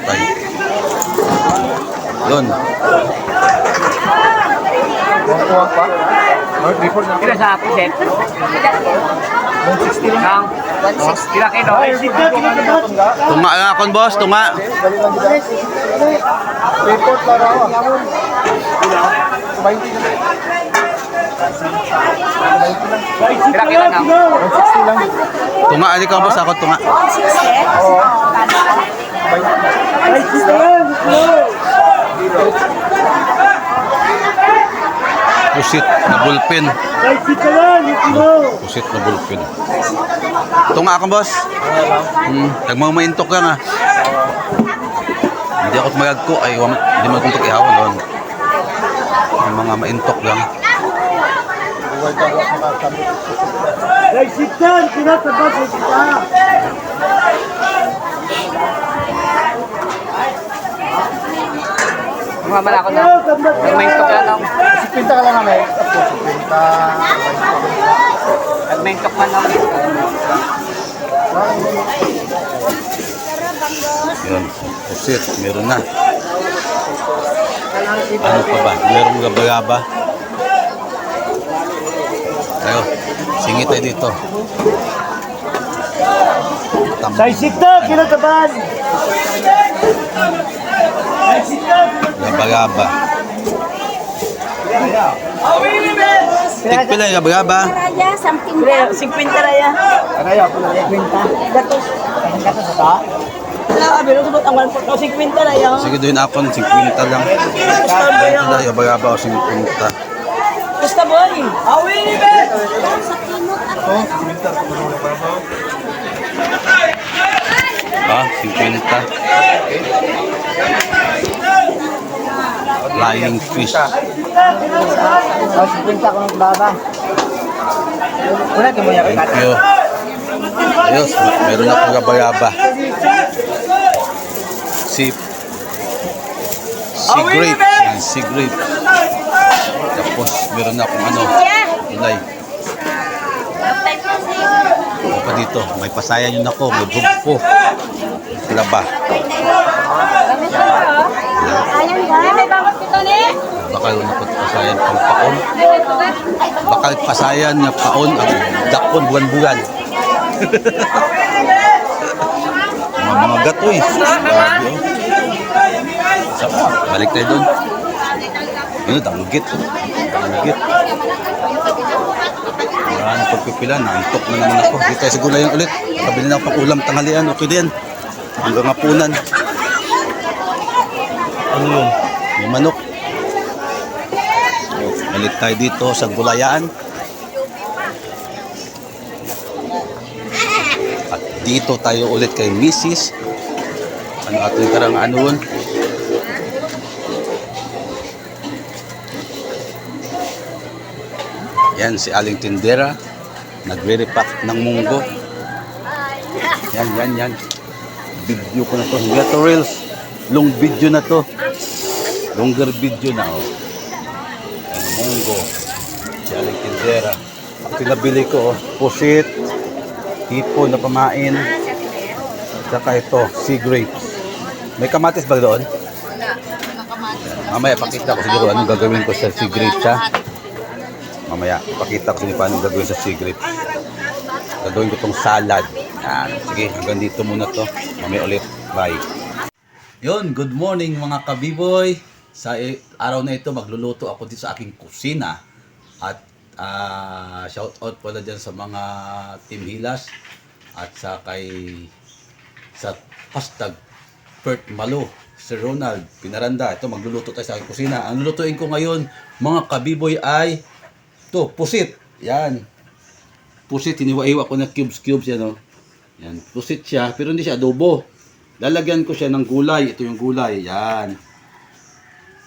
tayo. Yun. Kira sa puset? 160 lang. 160 lang kilo. Tunga nga kon boss, tunga. Report para ako. Kira kilo lang. 160 lang. Tunga ali ka boss, ako tunga. Pusit na bulpin. Pusit na bulpin. Tunga ka boss. Tagmang maintok ka nga. Hindi ako magagko ay hindi mo kung ihawan doon. Yung mga maintok lang. Mamala ko na. May tok lang lang. Pinta ka lang namin. Pinta. May tok man lang. Yan, pusit, meron na. Ano pa ba? Meron gaba-gaba. Ayo, singit tayo dito. Saisita, kinataban. Gaba-gaba. Tikpila yung gaba-gaba. Raya, something lang. 50 raya. Kaya ako lang. 50. Gatos. Gatos sa ta? Wala, abiro subot ang 50 raya. Sige doon akon, 50 lang. Ito na, gaba-gaba o 50. Basta boy. Awin be. Sa timot ako. Ah, 50. Flying fish. Pinta ko ng baba. Wala ka mo yan. Thank you. Ayos, meron akong gaba-gaba. Sea grape. Yan, sea grape. Tapos meron akong ilay. Ano pa dito? May pasayan yun ako. May bugpo. Laba. Ayan ba? May bangos dito ni? Bakal na po pasayan pang paon. Bakal pasayan na paon ang dakon buwan-buwan. mga gatoy. Grabe, oh. Balik tayo doon. Ano, danggit. Danggit. Marami pagpipila. Naantok na naman ako. Dito tayo sa gulayan ulit. Kabili na ako pang ulam tanghalian. Okay din. Hanggang hapunan. Ano yun? May manok. Balik tayo dito sa gulayaan. At dito tayo ulit kay Mrs. Ano ating karang anuon? Yan si Aling Tindera. Nagre-repack ng munggo. Yan. Video ko na to. Hindi to reels. Long video na to. Longer video na, oh. Yan, munggo. Si Aling Tindera. Ang pinabili ko, oh, pusit, hipon na pamain, at saka ito, sea grapes. May kamatis ba doon? Mamaya, pakita ko siguro anong gagawin ko sa sea grapes, ha? Mamaya, pakita ko sa inyo paano gagawin sa sea grapes. Gagawin ko tong salad. Yan. Sige, hanggang dito muna to. Mamaya ulit. Bye. Yun, good morning mga kabiboy. Sa araw na ito, magluluto ako dito sa aking kusina. At shout out pala dyan sa mga Team Hilas. At sa hashtag Pert Malo, Sir Ronald Pinaranda. Ito, magluluto tayo sa aking kusina. Ang lulutuin ko ngayon, mga kabiboy, ay ito, pusit. Yan. Pusit, hiniwa-iwa ko na cubes yan, oh. Yan, pusit siya, pero hindi siya adobo. Lalagyan ko siya ng gulay. Ito yung gulay. Yan.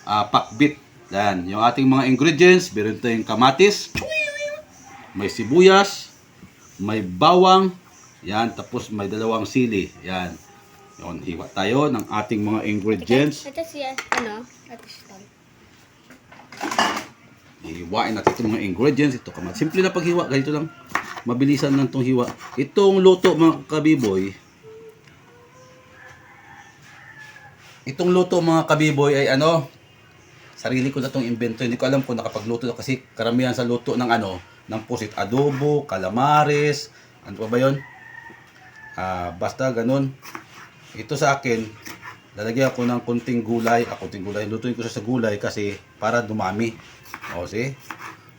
Pakbit. Yan. Yung ating mga ingredients. Meron tayong kamatis. May sibuyas. May bawang. Yan. Tapos may dalawang sili. Yan. Yun. Hiwa tayo ng ating mga ingredients. Ito siya, ito siya. Hiwain natin itong mga ingredients. Ito kamatis. Simple na paghiwa. Ganito lang. Mabilisan lang itong hiwa. Itong luto mga kabiboy, Itong luto mga kabiboy ay ano, sarili ko na itong invento. Hindi ko alam kung nakapagluto na kasi karamihan sa luto ng ano, ng pusit, adobo, calamares, ano pa ba yun? Basta ganun. Ito sa akin, lalagyan ko ng kunting gulay. Kunting gulay. Lutuin ko siya sa gulay kasi para dumami. O, see?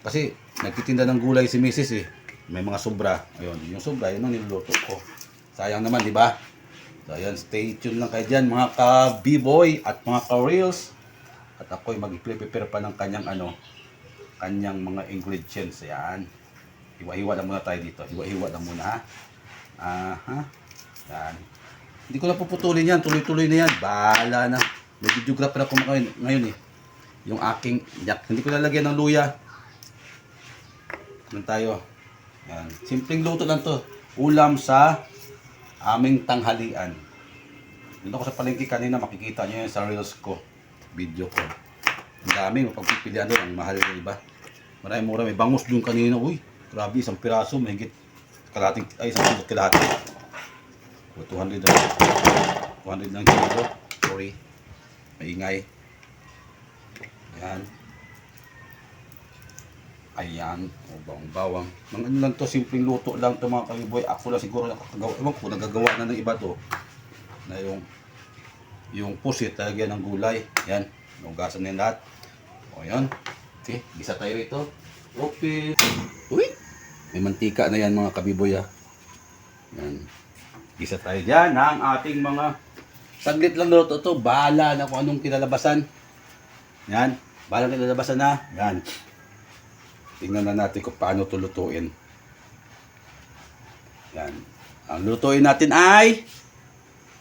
Kasi nagtitinda ng gulay si Mrs. eh. May mga sobra. Ayun, yung sobra, yun ang niluluto ko. Sayang naman, di ba? So, ayan, stay tuned lang kayo dyan, mga ka-B-boy at mga ka-reels. At ako'y mag-prepare pa ng kanyang ano, kanyang mga ingredients. Ayan. Hiwa-hiwa lang muna tayo dito. Hiwa-hiwa lang muna, ha? Yan. Hindi ko na puputulin yan. Tuloy-tuloy na yan. Bahala na. May videographer ako ngayon eh. Yung aking yak. Hindi ko lalagyan ng luya. Yan tayo. Yan. Simpleng luto lang to. Ulam sa aming tanghalian. Dito ko sa palengke kanina. Makikita nyo yan sa reels ko. Video ko. Ang dami. Mapagpipilian doon. Ang mahal ng iba. Maraming mura. May bangus doon kanina. Uy. Grabe. Isang piraso. Mahigit kalating. Ay, isang pundot kalahati. 200 na. 200 lang kilo. Sorry. Maingay. Ayan. Ayan. O, bawang-bawang. Mga ano lang to, simpleng luto lang to mga kabiboy. Ako lang siguro nakakagawa. Ewan ko, nagagawa na ng iba to. Na yung pusit, talagyan ng gulay. Ayan. Nugasan na yung lahat. O, ayan. Okay, gisa tayo rito. Okay. Uy! May mantika na yan mga kabiboy ha. Ayan. Gisa tayo dyan ng ating mga saglit lang luto to. Bahala na kung anong kinalabasan. Yan. Bahala na kinalabasan na. Yan. Tingnan na natin kung paano ito lutuin. Yan. Ang lutuin natin ay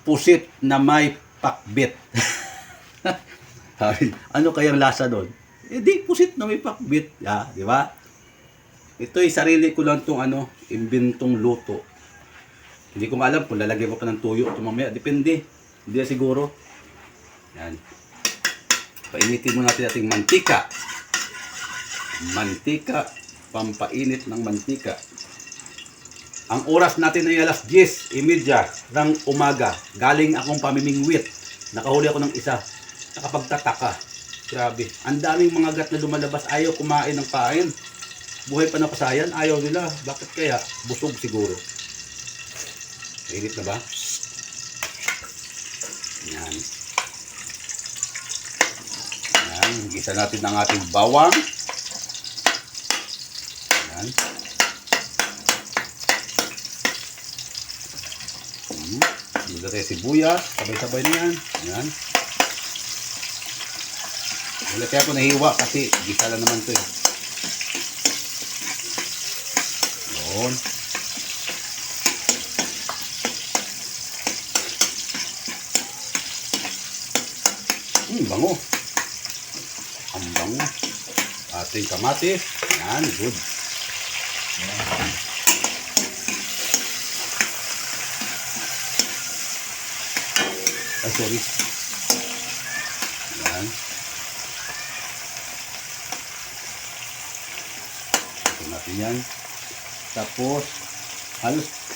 pusit na may pakbit. Ano kayang lasa doon? Di pusit na may pakbit. Yeah, di ba? Ito ay sarili ko lang itong imbentong luto. Hindi ko alam kung lalagyan ko pa ng tuyo ito mamaya. Depende. Hindi na siguro. Yan. Painitin muna natin ating mantika. Mantika. Pampainit ng mantika. Ang oras natin ay alas 10:30 ng umaga. Galing akong pamimingwit. Nakahuli ako ng isa. Nakapagtataka. Grabe. Ang daming mga gat na lumalabas. Ayaw kumain ng pain. Buhay pa na pasayan. Ayaw nila. Bakit kaya? Busog siguro. Init na ba? Yan. Yan. Gisa natin ang ating bawang. Yan. Dito tayo sibuyas. Sabay-sabay na yan. Yan. Wala kaya ako nahiwa kasi gisa lang naman ito eh. Yun. Bango. Ang bango. Ating kamatis. Yan, good. Yan. Ay, sorry. Yan. Ito natin yan. Tapos,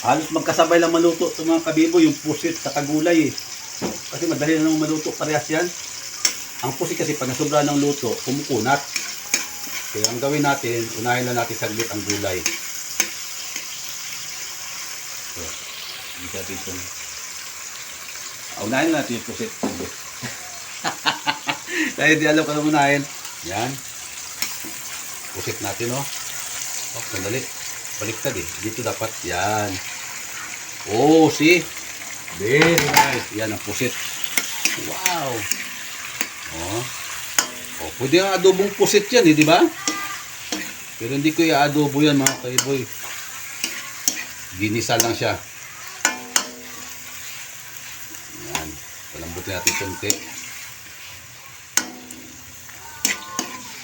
halos magkasabay lang maluto ito mga kabibo, yung pusit sa kagulay eh. Kasi madali na naman maluto parehas yan. Ang pusit kasi pag nasobra ng luto, kumukunat. Kaya ang gawin natin, unahin lang natin saglit ang gulay. So, dito dito. Unahin lang natin yung pusit. Kaya di alam ko na unahin. Yan. Pusit natin, oh. Oh, sandali. Baliktad eh. Dito dapat. Yan. Oh, see? Very nice. Yan ang pusit. Wow. Oh. Oh, pwede ang adobong pusit yan, eh, di ba? Pero hindi ko i-adobo yan, mga kaiboy. Ginisa lang siya. Yan. Palambutin natin konti.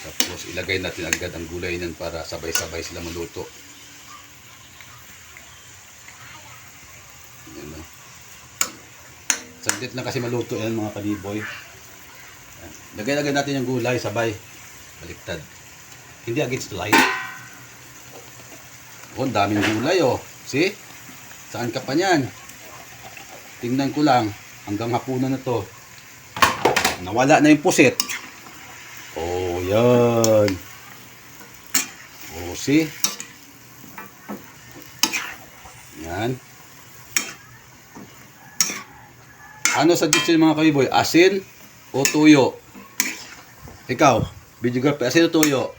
Tapos ilagay natin agad ang gulay niyan para sabay-sabay sila maluto. Yan, no? Saglit lang kasi maluto yan, mga kaiboy. Lagay-lagay natin yung gulay sabay. Baliktad. Hindi against light. Oh, daming gulay oh. See? Saan ka pa niyan? Tingnan ko lang. Hanggang hapunan na to. nawala na yung pusit. Oh, yan. Oh, see? Yan. Ano suggestion mga kabiboy? Asin o tuyo? Ikaw, videographer, asin o tuyo?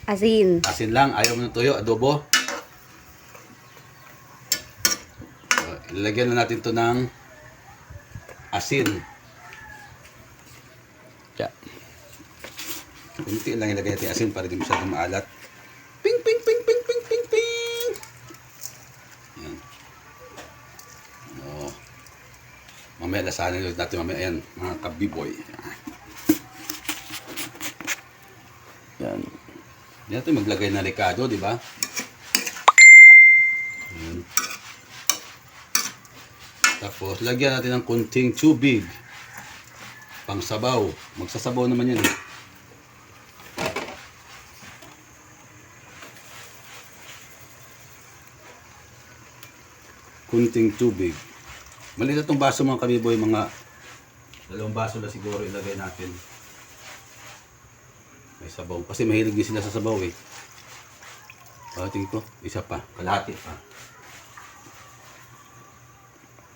Asin. Asin lang, ayaw mo ng tuyo, adobo. So, ilalagyan na natin to ng asin. Kaya, kunti lang ilagay natin asin para di masyadong maalat. Ping, ping, ping, ping, ping, ping, ping. Yan. Oh. Mamaya lasahan ulit natin mamaya. Ayan, mga kabiboy. Yan. Yan natin maglagay na likado, di ba? Yan. Tapos, lagyan natin ng kunting tubig. Pang sabaw. Magsasabaw naman yan. Kunting tubig. Maliit itong baso mga kabiboy, mga 2 baso na siguro ilagay natin. May sabaw. Kasi mahilig din sila sa sabaw eh. Tingin ko, isa pa, kalahati pa.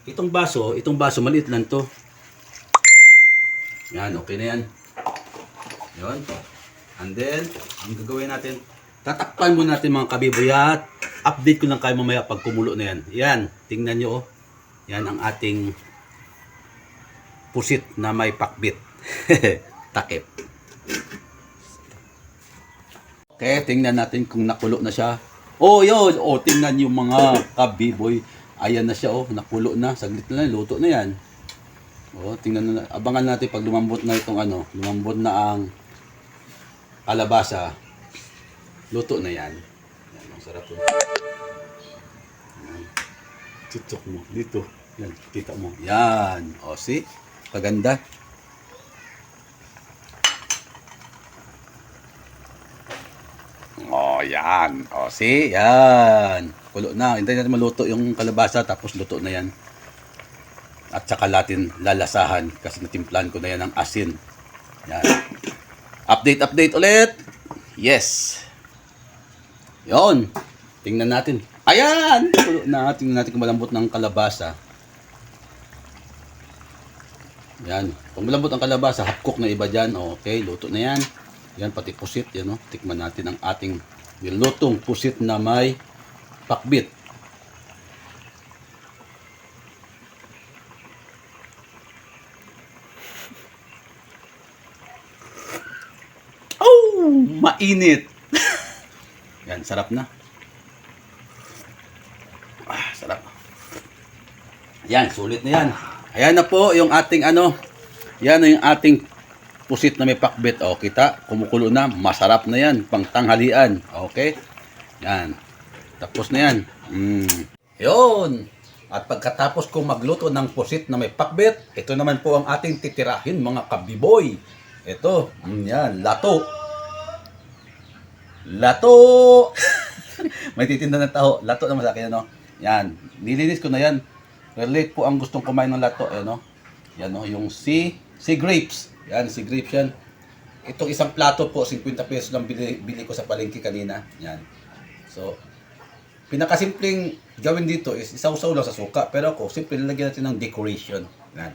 Itong baso, maliit lang to. Yan, okay na yan. Yun. And then, ang gagawin natin, tatakpan mo natin mga kabiboy at update ko lang kayo mamaya pag kumulo na yan. Yan, tingnan nyo oh. Yan ang ating pusit na may pakbit. Takip. Okay, tingnan natin kung nakulo na siya. Oh, yun. Oh, tingnan yung mga kabiboy. Ayan na siya, oh. Nakulo na. Saglit na lang. Luto na yan. Oh, tingnan na. Abangan natin pag lumambot na itong ano. Lumambot na ang kalabasa. Luto na yan. Yan, ang sarap po. Tutok mo. Dito. Yan, kita mo. Yan. O, see? Kaganda. O, yan. O, see? Yan. Kulo na. Hintayin natin maluto yung kalabasa tapos luto na yan. At saka natin lalasahan kasi natimplahan ko na yan ng asin. Yan. Update ulit. Yes. Yon. Tingnan natin. Ayan! Kulo na. Tingnan natin kung malambot ng kalabasa. Yan. Kung malambot ang kalabasa, half cook na iba dyan. Okay, luto na yan. Yan, pati pusit. Yan, no? Tikman natin ang ating nilutong pusit na may pakbit. Oh! Mainit! Yan, sarap na. Sarap. Yan, sulit na yan. Ayan na po yung ating ano. Yan na yung ating pusit na may pakbit. O, kita, kumukulo na. Masarap na yan. Pang tanghalian. Okay? Yan. Tapos na yan. Yun. At pagkatapos kong magluto ng pusit na may pakbit, ito naman po ang ating titirahin mga kabiboy. Ito. Yan. Lato. Lato! May titinda ng taho. Lato naman sa akin, ano? Yan. Nilinis ko na yan. Relate po ang gustong kumain ng lato. Ano? Yan, no? Yung sea grapes. Yan, sea grapes yan. Itong isang plato po, 50 pesos lang bili ko sa palengke kanina. Yan. So, pinakasimpleng gawin dito is isaw-saw lang sa suka. Pero ako, simple lalagyan natin ng decoration. Yan.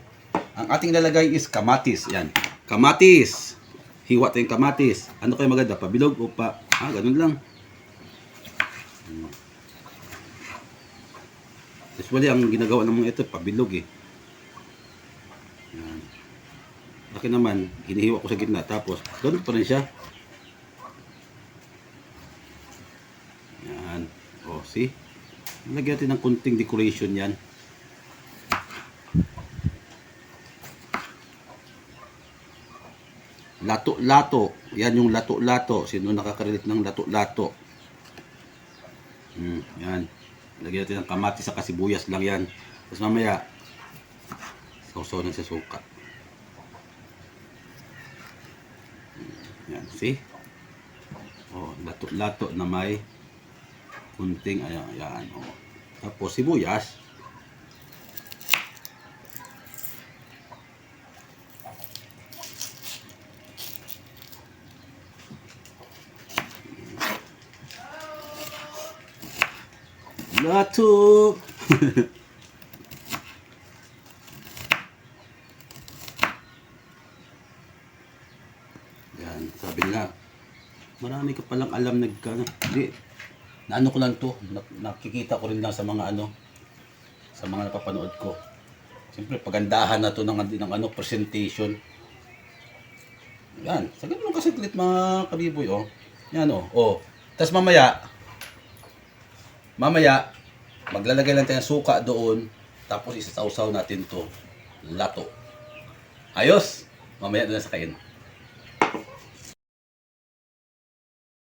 Ang ating lalagay is kamatis. Yan. Kamatis. Hiwa tayong kamatis. Ano kayo maganda? Pabilog o pa? Ganun lang. Usually, ang ginagawa ng mga ito, pabilog eh. Yan. Akin naman, hinihiwa ko sa gitna. Tapos, ganun pa rin siya. Yan. O, see? Lagyan natin ng kunting decoration yan. Lato-lato. Yan yung lato-lato. Sino nakaka-relate ng lato-lato? Yan. Lagyan natin ng kamatis sa kasibuyas lang yan. Tapos mamaya, sausaw na sa suka. Yan, see? Oh, lato-lato na may kunting, ayan, oh. Tapos sibuyas. Lato! Yan, sabi nila, marami ka palang alam hindi, naano ko lang to, nakikita ko rin lang sa mga sa mga napapanood ko. Siyempre, pagandahan na to ng presentation. Yan, sa ganun kasiklit mga kabiboy, oh. Yan, oh. Oh. Tapos mamaya, maglalagay lang tayo ng suka doon, tapos isasawsaw natin to, lato. Ayos! Mamaya na sa kain.